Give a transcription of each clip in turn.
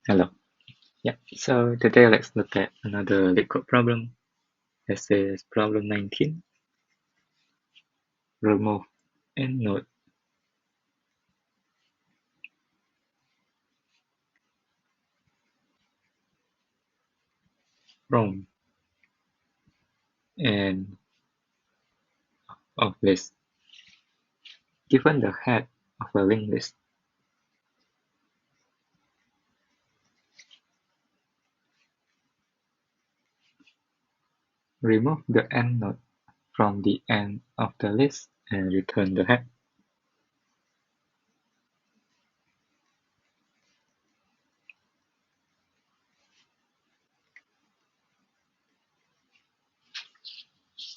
Hello. Yeah, so today let's look at another LeetCode problem. This is problem 19. Remove EndNote from end of list given the head of a linked list. Remove the EndNote from the end of the list and return the head.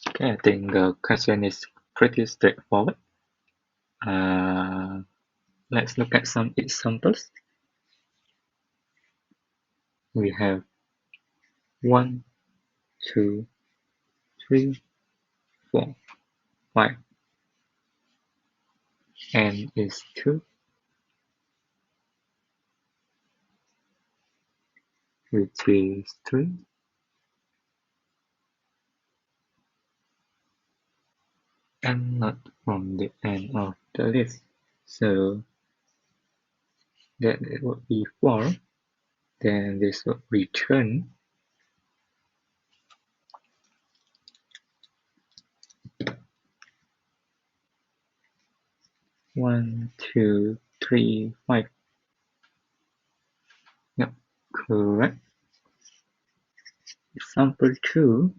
Okay, I think the question is pretty straightforward. Let's look at some examples. We have 1, 2, 3, 4, 5. N is 2, which is 3. And not from the end of the list. So that it would be 4. Then this would return 1, 2, 3, 5. Yep, correct. Example 2,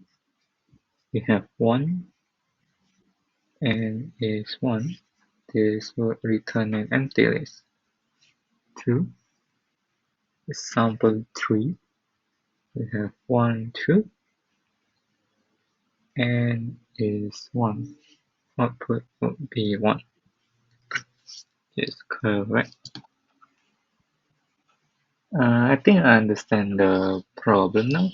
we have 1 and is 1. This would return an empty list. 2. Example 3, we have 1, 2 and is 1. Output would be 1. Yes, correct. I think I understand the problem now.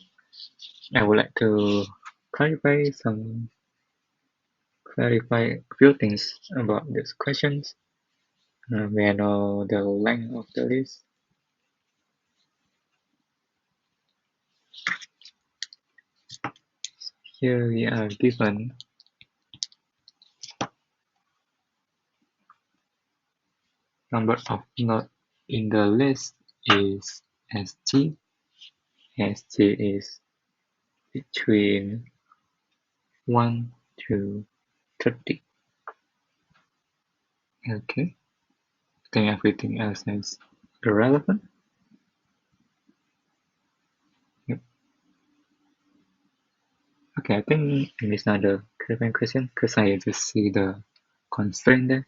I would like to clarify a few things about these questions. May I know the length of the list? Here we are given number of nodes in the list is SG. SG is between 1 to 30. Okay, I think everything else is irrelevant. Yep. Okay, I think it's not a clarifying question because I just see the constraint there.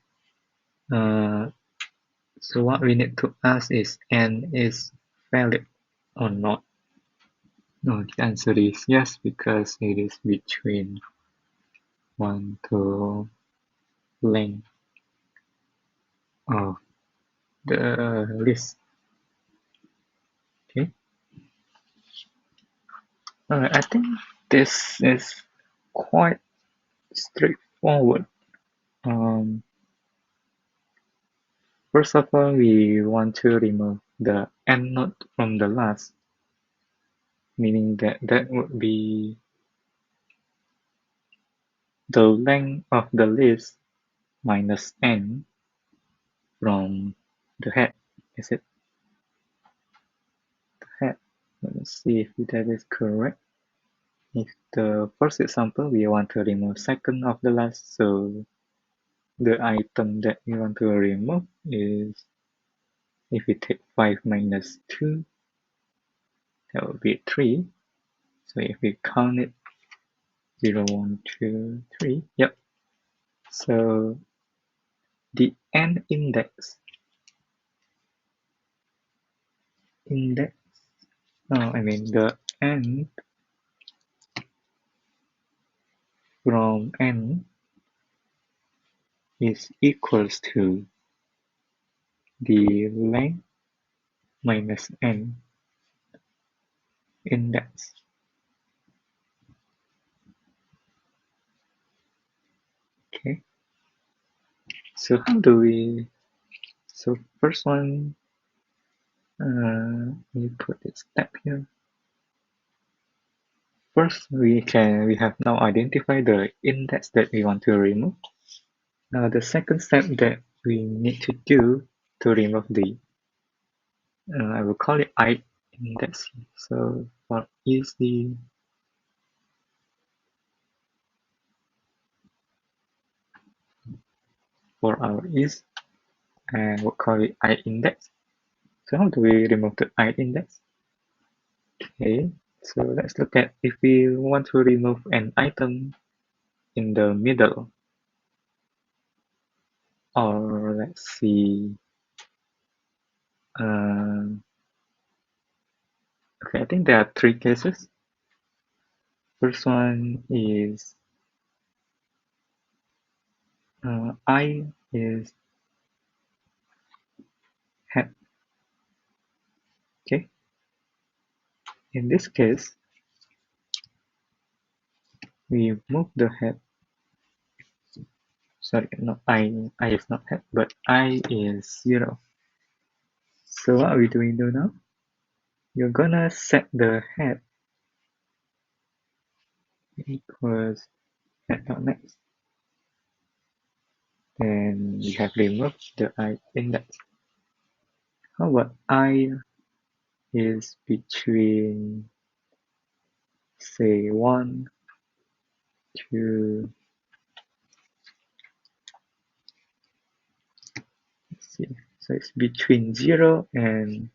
So what we need to ask is N is valid or not? No, the answer is yes because it is between 1 to length of the list. Okay. Alright, I think this is quite straightforward. First of all, we want to remove the end node from the last, meaning that would be the length of the list minus n from the head. Is it the head? Let's see if that is correct. If the first example, we want to remove second of the last, so the item that we want to remove is, if we take 5 minus 2, that would be 3. So if we count it, 0, 1, 2, 3, yep. So the n index, the n from n is equals to the length minus n index. Okay. So how do we, so first one, We put this step here. First, we have now identified the index that we want to remove. Now, the second step that we need to do to remove the, I will call it I index. So for easy, for our ease, and we'll call it I index. So how do we remove the I index? Okay, so let's look at if we want to remove an item in the middle, or let's see, okay, I think there are three cases. First one is I is head. Okay, in this case, we move the head. Sorry, not I. I is not head, but I is 0. So what are we doing now? You're gonna set the head equals head.next. Then we have removed the I index. How about I is between, say, 1, 2, let's see. So it's between 0 and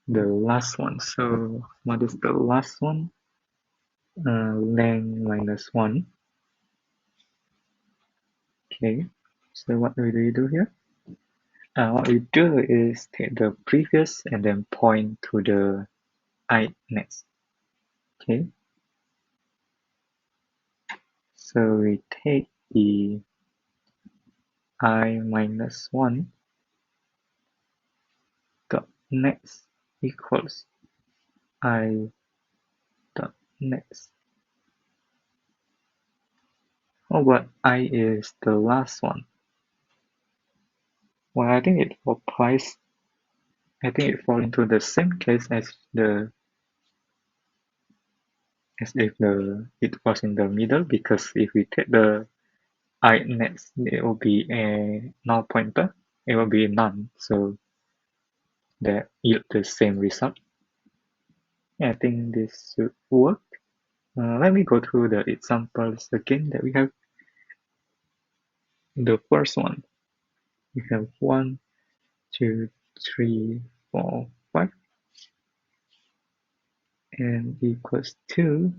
the last one. So what is the last one? Length minus 1. Okay. So what do we do here? What we do is take the previous and then point to the I next. Okay. So we take the I minus 1 dot next equals I dot next. How about I is the last one? Well, I think it applies. I think it falls into the same case as if it was in the middle, because if we take the I next, it will be a null pointer. It will be none, so that yield the same result. I think this should work. Let me go through the examples again that we have. The first one, we have 1, 2, 3, 4, 5, and equals 2.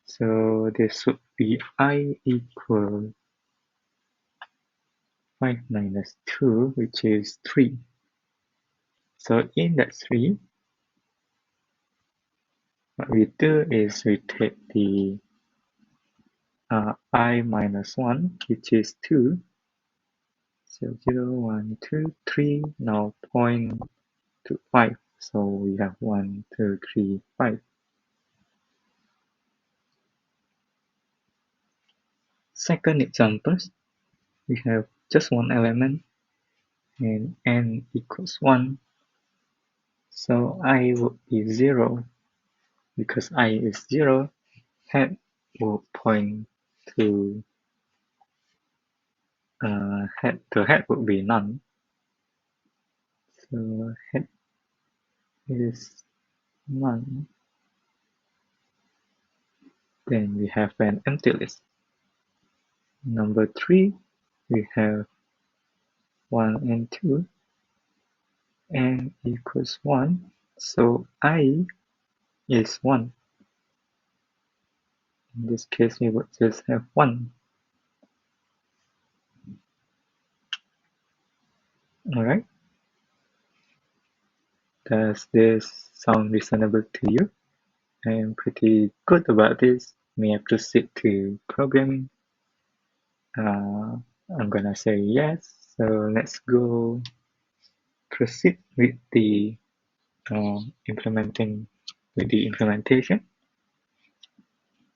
So this would be I equal 5 minus 2, which is 3. So in that 3, what we do is we take the I minus 1, which is 2. So 0, 1, 2, 3, now point to 5. So we have 1, 2, 3, 5. Second example, we have just one element and n equals 1. So I would be 0. Because I is 0, head will point to the head would be none. So head is none. Then we have an empty list. Number 3, we have 1 and 2. N equals 1. So I is 1. In this case, we would just have 1. Alright. Does this sound reasonable to you? I am pretty good about this. May I proceed to programming? I'm gonna say yes. So let's go proceed with the implementation.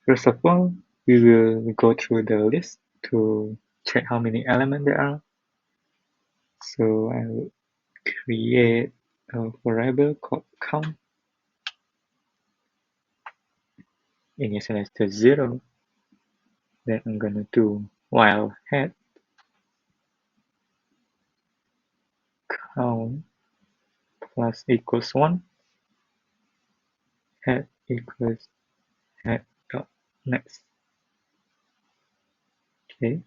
First of all, we will go through the list to check how many elements there are. So I will create a variable called count, initialize to 0, then I'm gonna do while head count plus equals 1, head equals head dot next. Okay,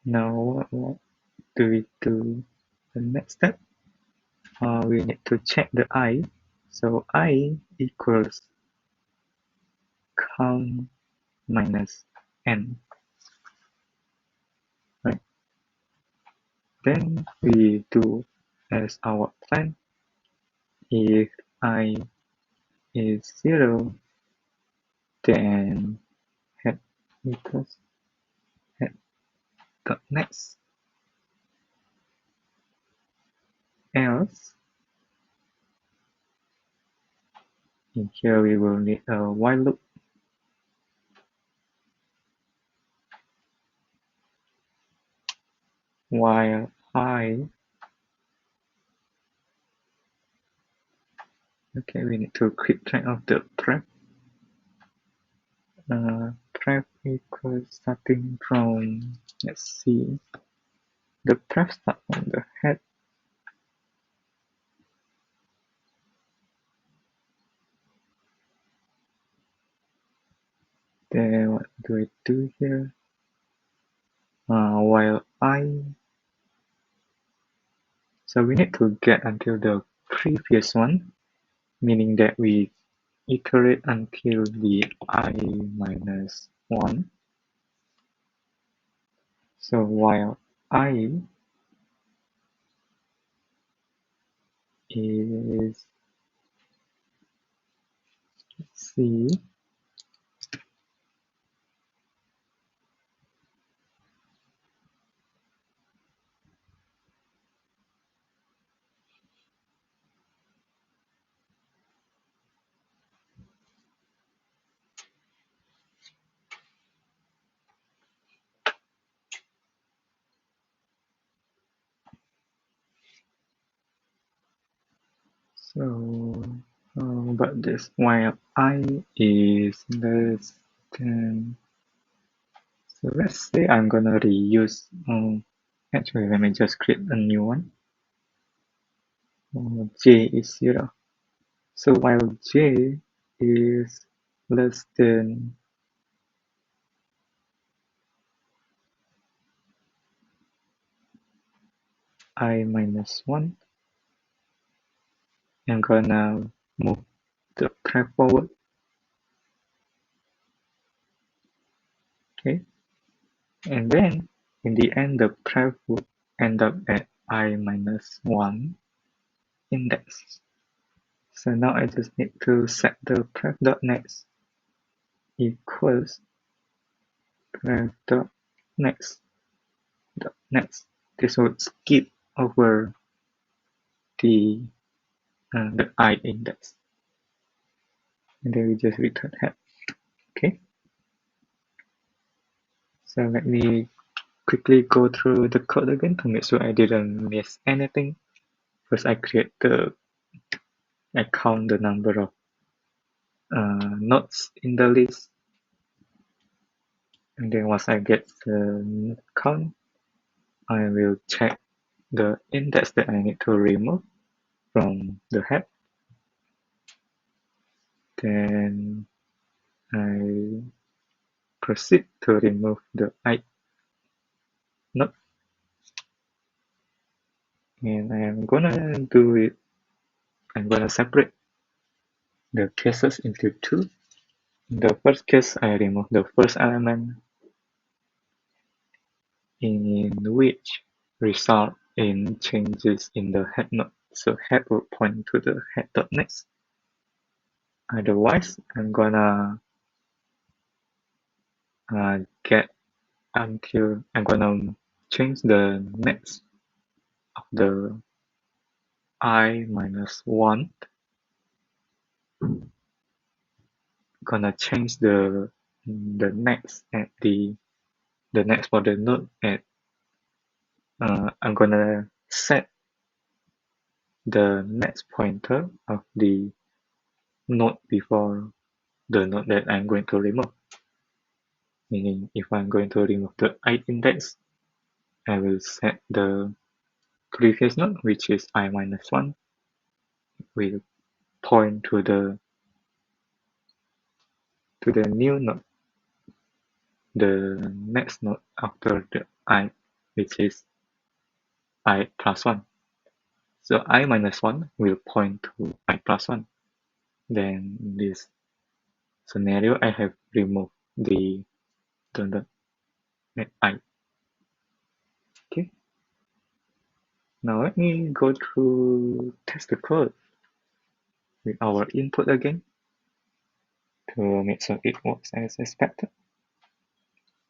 now what do we do? The next step, we need to check the I. So I equals count minus n, right? Then we do as our plan. If I is 0, then head equals head dot next. Else, in here we will need a while loop. While okay, we need to keep track of the prep. Prep equals starting from, let's see, the prep start from the head. Then what do I do here? While so we need to get until the previous one, meaning that we iterate until the I minus 1. So while I is, let's see, so but this while I is less than, so let's say I'm gonna reuse, actually let me just create a new one. J is 0. So while j is less than I minus 1, I'm gonna move the prep forward. Okay, and then in the end the prep would end up at I minus 1 index. So now I just need to set the prep.next equals prep.next. This would skip over the I index, and then we just return head. Okay, so let me quickly go through the code again to make sure I didn't miss anything. First, I count the number of nodes in the list, and then once I get the count, I will check the index that I need to remove from the head. Then I proceed to remove the I node, and I'm gonna do it. I'm gonna separate the cases into two. In the first case, I remove the first element, in which result in changes in the head node. So head will point to the head.next. Otherwise, I'm gonna get until I'm gonna change the next of the I minus 1 gonna change the next at the next for the node at I'm gonna set the next pointer of the node before the node that I'm going to remove. Meaning if I'm going to remove the I index, I will set the previous node, which is I minus 1, will point to the new node, the next node after the I, which is I plus 1. So I minus 1 will point to I plus 1. Then in this scenario, I have removed the node at I. Okay. Now let me go through test the code with our input again to make sure it works as expected.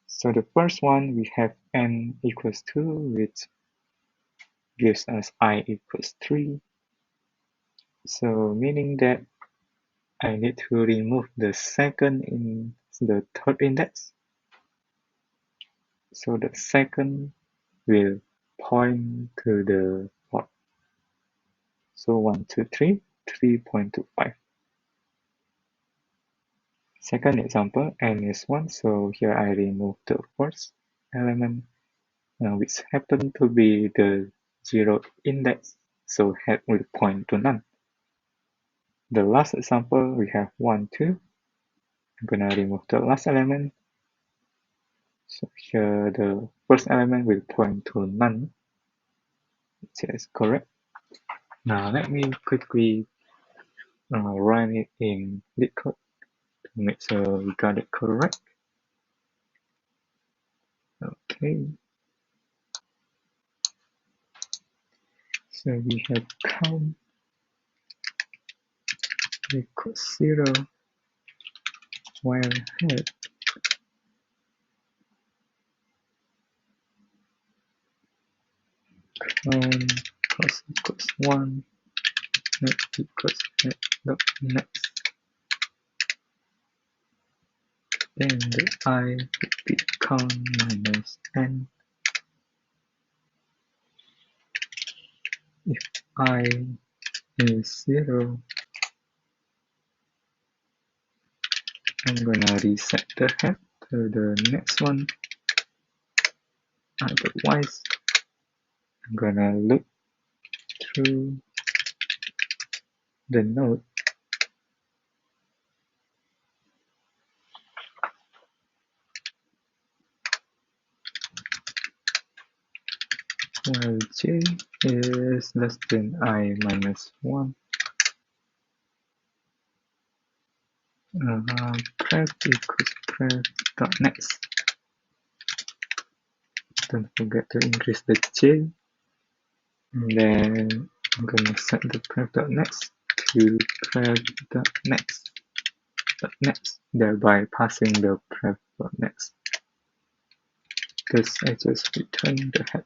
So the first one, we have n equals 2, which gives us I equals 3. So meaning that I need to remove the second in the third index. So the second will point to the fourth. So 1, 2, 3, 3 point to 5. Second example, n is 1, so here I remove the first element, which happen to be the 0 index, so head will point to none. The last example, we have 1, 2. I'm gonna remove the last element. So here the first element will point to none, which is correct. Now let me quickly run it in LeetCode to make sure we got it correct. Okay. So we have count equals 0 while head count cost equals 1 head equals head dot next. Then the I would be count minus n. If I is 0, I'm gonna reset the head to the next one. Otherwise, I'm gonna look through the node while j is less than I minus 1. Pref equals pref dot next. Don't forget to increase the j. And then I'm gonna set the pref dot next to pref dot next dot next, thereby passing the pref dot next. Because I just returned the head.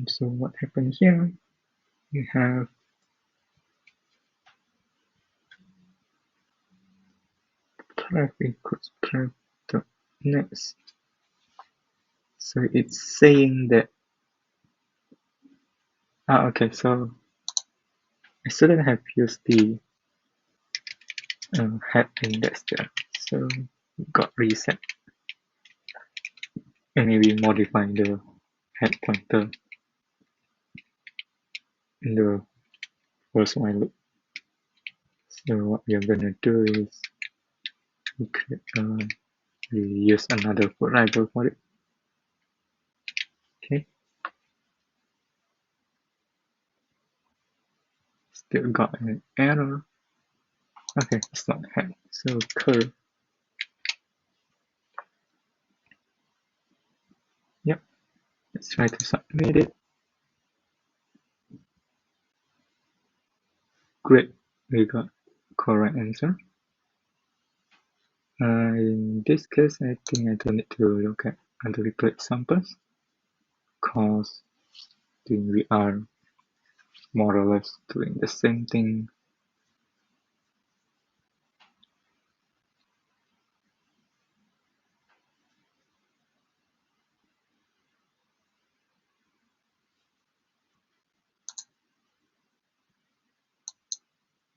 So what happened here? You have pref equals pref dot next. So it's saying that okay, so I shouldn't have used the head index there. So it got reset. And maybe modify the head pointer in the first while loop. So what we're gonna do is we use another variable for it. Okay. Still got an error. Okay, it's not head, so curve. Yep. Let's try to submit it. Great, we got correct answer. In this case, I think I don't need to look at other LeetCode examples because we are more or less doing the same thing.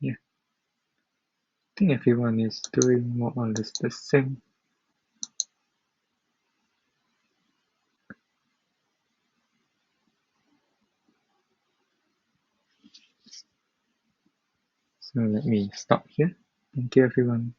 Yeah, I think everyone is doing more or less the same. So let me stop here. Thank you everyone.